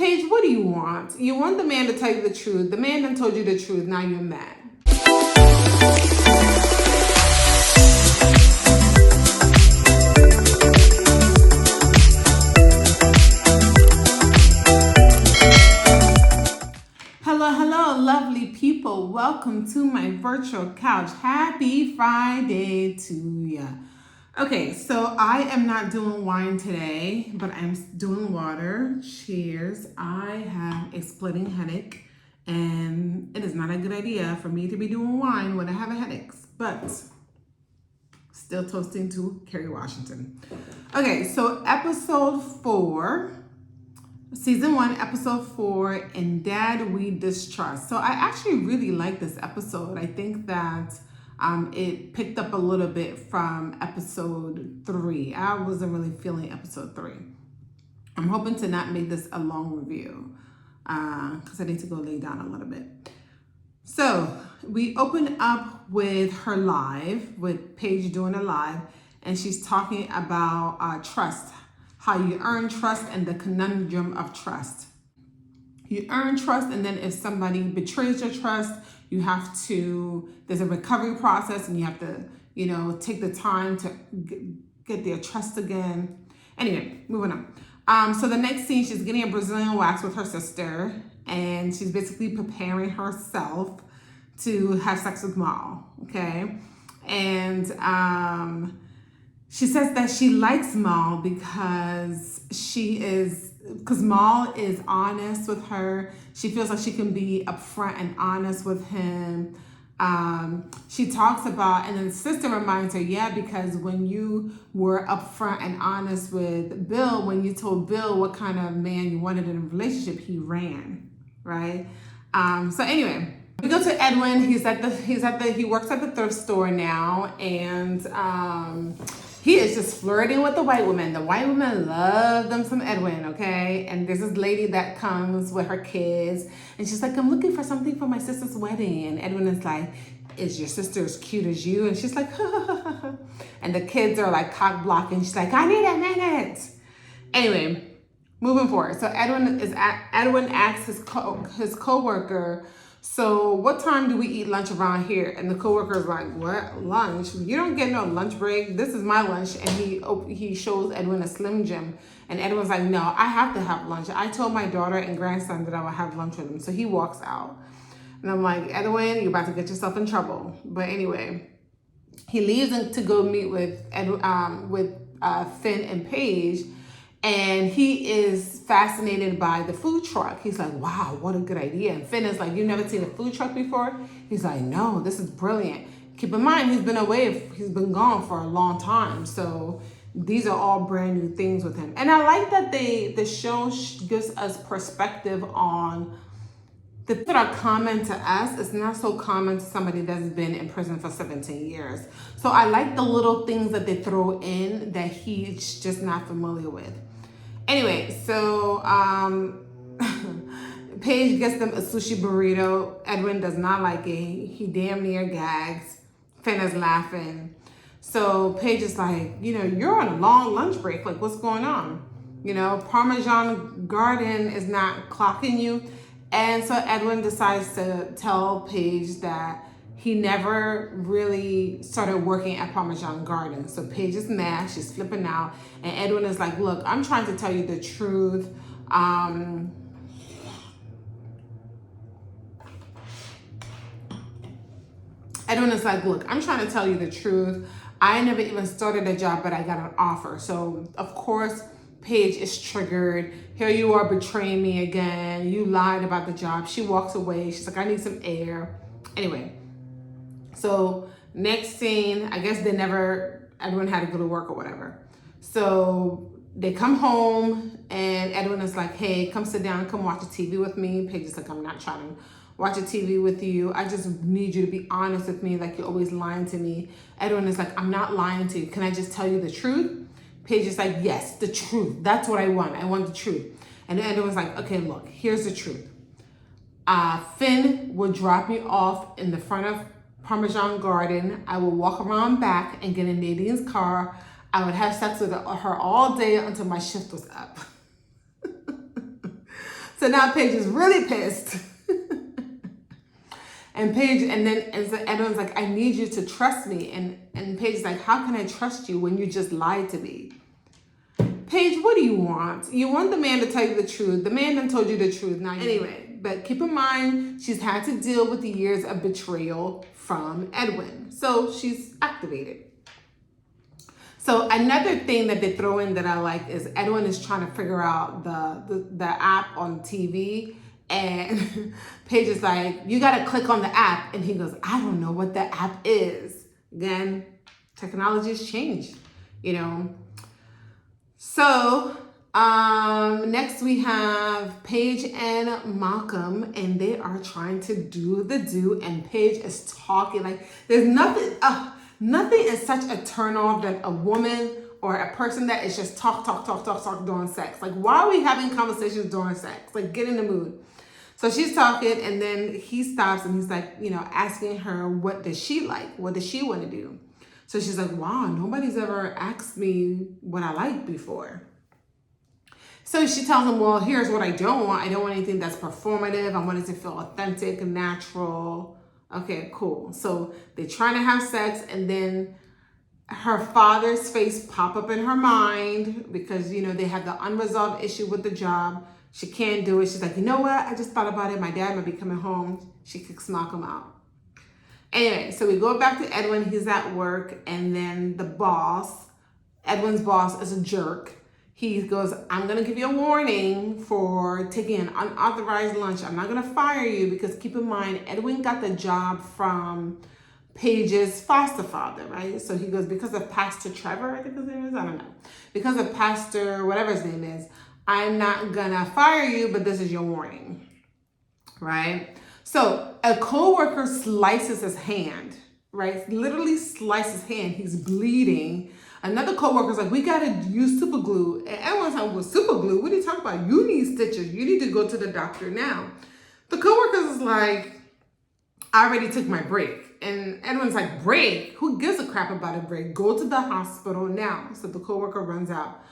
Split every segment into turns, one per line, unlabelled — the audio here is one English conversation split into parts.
Paige, what do you want? You want the man to tell you the truth. The man done told you the truth. Now you're mad. Hello, lovely people. Welcome to my virtual couch. Happy Friday to ya. Okay, so I am not doing wine today, but I'm doing water. Cheers. I have a splitting headache, and it is not a good idea for me to be doing wine when I have a headache, but still toasting to Kerry Washington. Okay, so episode 4. Season 1, episode 4, In Dad We Distrust. So I actually really like this episode. I think that it picked up a little bit from episode 3. I wasn't really feeling episode 3. I'm hoping to not make this a long review because I need to go lay down a little bit. So we open up with her live, with Paige doing a live, and she's talking about trust. How you earn trust and the conundrum of trust. You earn trust, and then if somebody betrays your trust, you have to, there's a recovery process, and you have to, take the time to get their trust again. Anyway, moving on. So the next scene, she's getting a Brazilian wax with her sister, and she's basically preparing herself to have sex with Mal, okay? And she says that she likes Mal because Mal is honest with her. She feels like she can be upfront and honest with him. She talks about, and then the sister reminds her, because when you were upfront and honest with Bill, when you told Bill what kind of man you wanted in a relationship, he ran, right? So anyway, we go to Edwin. He works at the thrift store now, and he is just flirting with the white woman. The white women love them some Edwin, okay? And there's this lady that comes with her kids, and she's like, I'm looking for something for my sister's wedding. And Edwin is like, is your sister as cute as you? And she's like, and the kids are like cock blocking. She's like, I need a minute. Anyway, moving forward. So Edwin asks his coworker, so what time do we eat lunch around here? And the coworker's like, what? Lunch? You don't get no lunch break. This is my lunch. And he shows Edwin a Slim Jim. And Edwin's like, no, I have to have lunch. I told my daughter and grandson that I would have lunch with them. So he walks out. And I'm like, Edwin, you're about to get yourself in trouble. But anyway, he leaves to go meet with Finn and Paige. And he is fascinated by the food truck. He's like, wow, what a good idea. And Finn is like, you've never seen a food truck before? He's like, no, this is brilliant. Keep in mind, he's been gone for a long time. So these are all brand new things with him. And I like that the show gives us perspective on the things that are common to us. It's not so common to somebody that's been in prison for 17 years. So I like the little things that they throw in that he's just not familiar with. Anyway, so Paige gets them a sushi burrito. Edwin does not like it. He damn near gags. Finn is laughing. So Paige is like, you're on a long lunch break. Like, what's going on? Parmesan Garden is not clocking you. And so Edwin decides to tell Paige that he never really started working at Parmesan Garden. So Paige is mad, she's flipping out. And Edwin is like, look, I'm trying to tell you the truth. Edwin is like, look, I'm trying to tell you the truth. I never even started a job, but I got an offer. So of course, Paige is triggered. Here you are betraying me again. You lied about the job. She walks away. She's like, I need some air. Anyway. So next scene, I guess Edwin had to go to work or whatever. So they come home and Edwin is like, hey, come sit down, come watch a TV with me. Paige is like, I'm not trying to watch a TV with you. I just need you to be honest with me, like you're always lying to me. Edwin is like, I'm not lying to you. Can I just tell you the truth? Paige is like, yes, the truth. That's what I want. I want the truth. And Edwin's like, okay, look, here's the truth. Finn would drop me off in the front of Parmesan Garden. I will walk around back and get in Nadine's car. I would have sex with her all day until my shift was up. So now Paige is really pissed. And Paige, and so Edwin's like, I need you to trust me. And Paige's like, how can I trust you when you just lied to me? Paige, what do you want? You want the man to tell you the truth. The man done told you the truth. Now, anyway, but keep in mind, she's had to deal with the years of betrayal from Edwin. So she's activated. So another thing that they throw in that I like is Edwin is trying to figure out the app on TV. And Paige is like, you got to click on the app. And he goes, I don't know what the app is. Again, technology has changed, you know. So next we have Paige and Malcolm, and they are trying to do the do, and Paige is talking like there's nothing is such a turn off than a woman or a person that is just talk during sex. Like, why are we having conversations during sex? Like, get in the mood. So she's talking, and then he stops and he's like, you know, asking her, what does she like? What does she want to do? So she's like, wow, nobody's ever asked me what I like before. So she tells him, well, here's what I don't want. I don't want anything that's performative. I want it to feel authentic and natural. Okay, cool. So they're trying to have sex, and then her father's face pop up in her mind because, you know, they have the unresolved issue with the job. She can't do it. She's like, you know what? I just thought about it. My dad might be coming home. She kicks Malcolm out. Anyway, so we go back to Edwin. He's at work, and then the boss, Edwin's boss, is a jerk. He goes, I'm going to give you a warning for taking an unauthorized lunch. I'm not going to fire you because keep in mind, Edwin got the job from Paige's foster father, right? So he goes, because of Pastor Trevor, I think his name is, I don't know. Because of Pastor, whatever his name is, I'm not going to fire you, but this is your warning, right? So a coworker slices his hand, right? Literally slices his hand. He's bleeding. Another coworker's like, we got to use super glue. And everyone's like, well, super glue? What are you talking about? You need stitches. You need to go to the doctor now. The coworker is like, I already took my break. And Edwin's like, break? Who gives a crap about a break? Go to the hospital now. So the coworker runs out.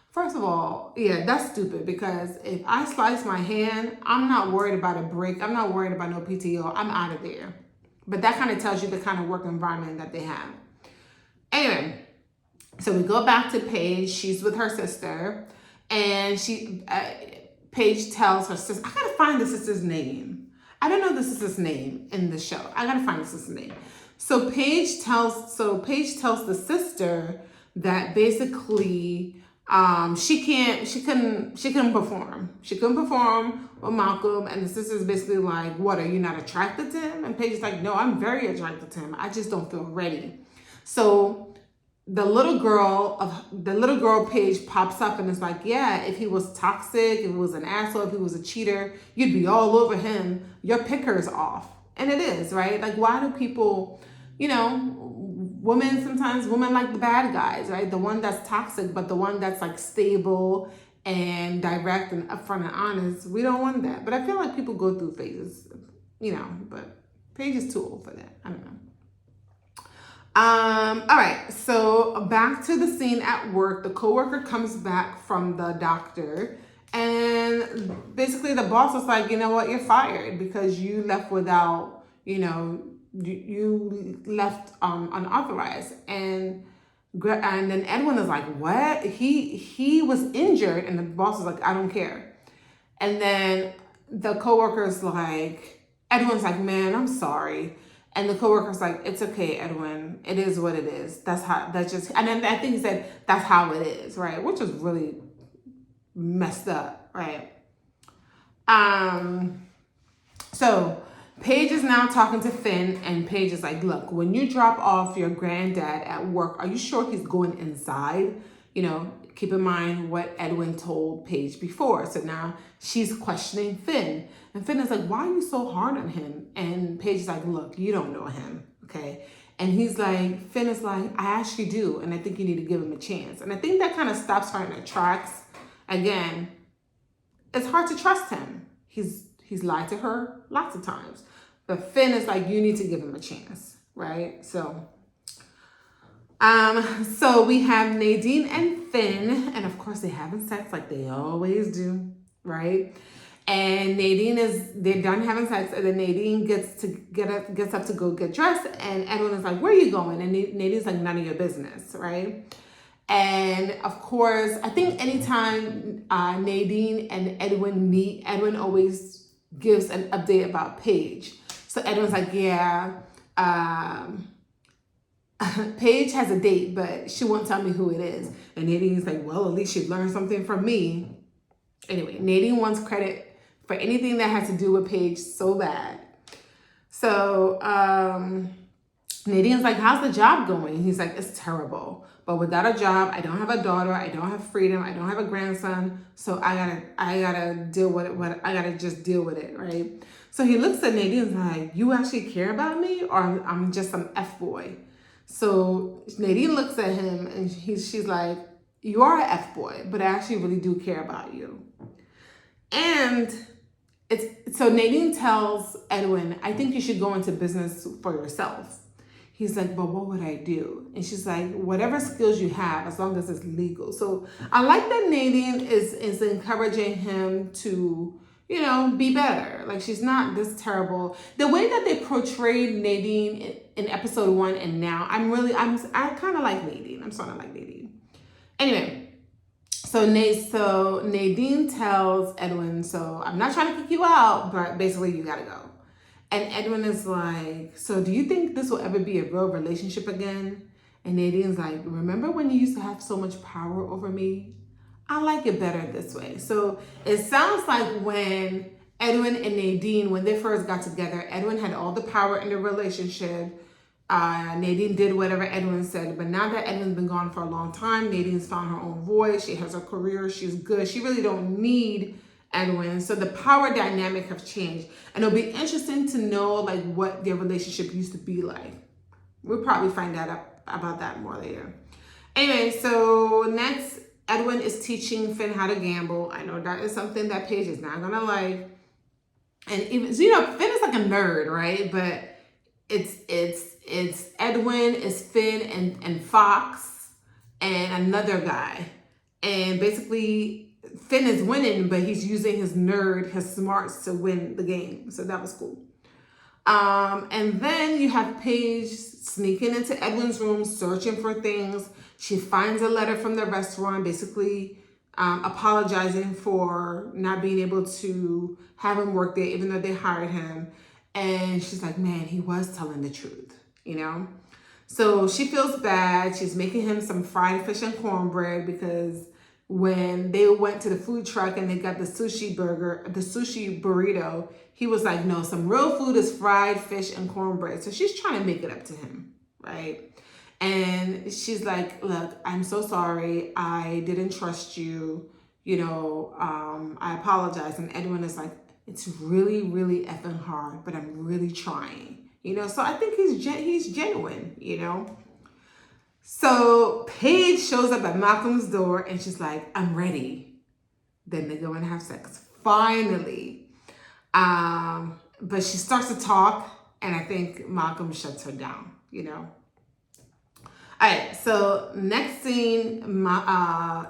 First of all, yeah, that's stupid because if I slice my hand, I'm not worried about a break. I'm not worried about no PTO. I'm out of there. But that kind of tells you the kind of work environment that they have. Anyway, so we go back to Paige. She's with her sister, and Paige tells her sister, I gotta find the sister's name. I don't know the sister's name in the show. I gotta find the sister's name. So Paige tells the sister that basically she couldn't perform. She couldn't perform with Malcolm, and the sister's basically like, what, are you not attracted to him? And Paige is like, no, I'm very attracted to him. I just don't feel ready. So the little girl Paige pops up and is like, yeah, if he was toxic, if he was an asshole, if he was a cheater, you'd be all over him. Your picker's off. And it is, right? Like, why do people, you know, women like the bad guys, right? The one that's toxic, but the one that's like stable and direct and upfront and honest. We don't want that. But I feel like people go through phases, you know, but Paige is too old for that. I don't know. All right, so back to the scene at work. The coworker comes back from the doctor, and basically the boss is like, you know what, you're fired because you left without, you know, you left unauthorized. And then Edwin is like, what? He was injured, and the boss is like, I don't care. And then the coworker's like, Edwin's like, man, I'm sorry. And the coworker's like, it's okay, Edwin. It is what it is. And then I think he said, that's how it is, right? Which is really messed up, right? So Paige is now talking to Finn, and Paige is like, look, when you drop off your granddad at work, are you sure he's going inside? You know, keep in mind what Edwin told Paige before. So now she's questioning Finn. And Finn is like, why are you so hard on him? And Paige is like, look, you don't know him, okay? And he's like, Finn is like, I actually do, and I think you need to give him a chance. And I think that kind of stops her in her tracks. Again, it's hard to trust him. He's lied to her lots of times. But Finn is like, you need to give him a chance, right? So we have Nadine and Finn, and of course they're having sex like they always do, right? And they're done having sex, and then Nadine gets up to go get dressed, and Edwin is like, where are you going? And Nadine's like, none of your business, right? And of course, I think anytime Nadine and Edwin meet, Edwin always gives an update about Paige. So Edwin's like, yeah, Paige has a date, but she won't tell me who it is. And Nadine's like, well, at least she learned something from me. Anyway, Nadine wants credit for anything that has to do with Paige so bad. So Nadine's like, how's the job going? He's like, it's terrible. But without a job, I don't have a daughter, I don't have freedom, I don't have a grandson, so I gotta deal with it. I gotta just deal with it, right? So he looks at Nadine and is like, you actually care about me, or I'm just some F-boy? So Nadine looks at him and she's like, you are an F-boy, but I actually really do care about you. And so Nadine tells Edwin, I think you should go into business for yourself. He's like, but what would I do? And she's like, whatever skills you have, as long as it's legal. So I like that Nadine is encouraging him to, be better. Like, she's not this terrible. The way that they portrayed Nadine in episode 1 and now, I kind of like Nadine. I'm starting to like Nadine. Anyway. So Nadine tells Edwin, so I'm not trying to kick you out, but basically you gotta go. And Edwin is like, so do you think this will ever be a real relationship again? And Nadine's like, remember when you used to have so much power over me? I like it better this way. So it sounds like when Edwin and Nadine, when they first got together, Edwin had all the power in the relationship. Nadine did whatever Edwin said, but now that Edwin's been gone for a long time, Nadine's found her own voice. She has her career. She's good. She really don't need Edwin. So the power dynamic have changed, and it'll be interesting to know like what their relationship used to be like. We'll probably find out about that more later. Anyway, so next, Edwin is teaching Finn how to gamble. I know that is something that Paige is not gonna like, and even Finn is like a nerd, right? But it's Edwin, it's Finn and Fox and another guy. And basically Finn is winning, but he's using his smarts to win the game. So that was cool. And then you have Paige sneaking into Edwin's room, searching for things. She finds a letter from the restaurant, basically apologizing for not being able to have him work there, even though they hired him. And she's like, man, he was telling the truth, So she feels bad. She's making him some fried fish and cornbread because when they went to the food truck and they got the sushi burrito, he was like, no, some real food is fried fish and cornbread. So she's trying to make it up to him, right? And she's like, look, I'm so sorry. I didn't trust you. I apologize. And Edwin is like, it's really, really effing hard, but I'm really trying, So I think he's genuine, So Paige shows up at Malcolm's door and she's like, I'm ready. Then they go and have sex. Finally. But she starts to talk and I think Malcolm shuts her down, All right, so next scene,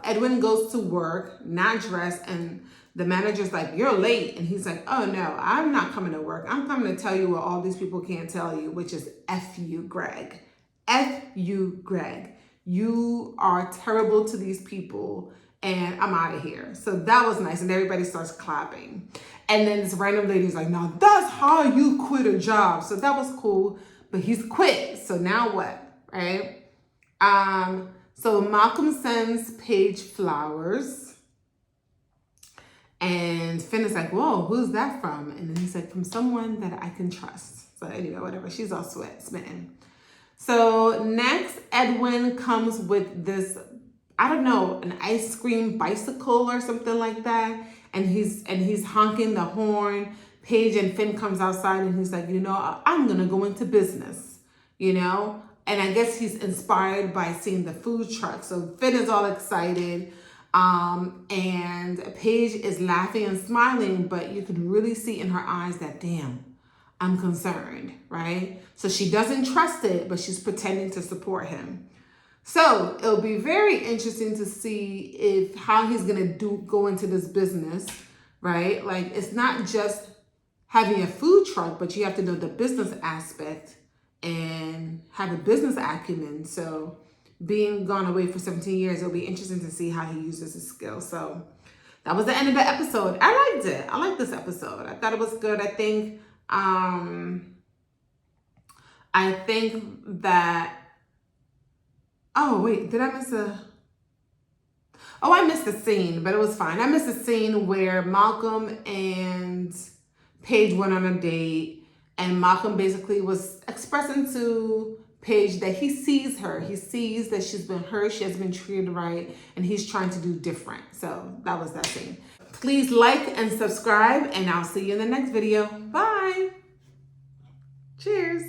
Edwin goes to work, not dressed, and the manager's like, you're late. And he's like, oh no, I'm not coming to work. I'm coming to tell you what all these people can't tell you, which is F you, Greg. F you, Greg. You are terrible to these people and I'm out of here. So that was nice. And everybody starts clapping. And then this random lady's like, now that's how you quit a job. So that was cool, but he's quit. So now what, right? So Malcolm sends Paige flowers. And Finn is like, whoa, who's that from? And then he's like, from someone that I can trust. So anyway, whatever. She's all smitten. So next, Edwin comes with this, I don't know, an ice cream bicycle or something like that. And he's honking the horn. Paige and Finn comes outside and he's like, I'm going to go into business, And I guess he's inspired by seeing the food truck. So Finn is all excited. And Paige is laughing and smiling, but you could really see in her eyes that, damn, I'm concerned, right? So she doesn't trust it, but she's pretending to support him. So it'll be very interesting to see how he's going to go into this business, right? Like, it's not just having a food truck, but you have to know the business aspect and have a business acumen. So being gone away for 17 years, it'll be interesting to see how he uses his skills. So that was the end of the episode. I liked it. I liked this episode. I thought it was good. I think that, oh wait, did I miss I missed the scene, but it was fine. I missed the scene where Malcolm and Paige went on a date, and Malcolm basically was expressing to Paige that he sees her. He sees that she's been hurt, she has been treated right, and he's trying to do different. So that was that scene. Please like and subscribe, and I'll see you in the next video. Bye. Cheers.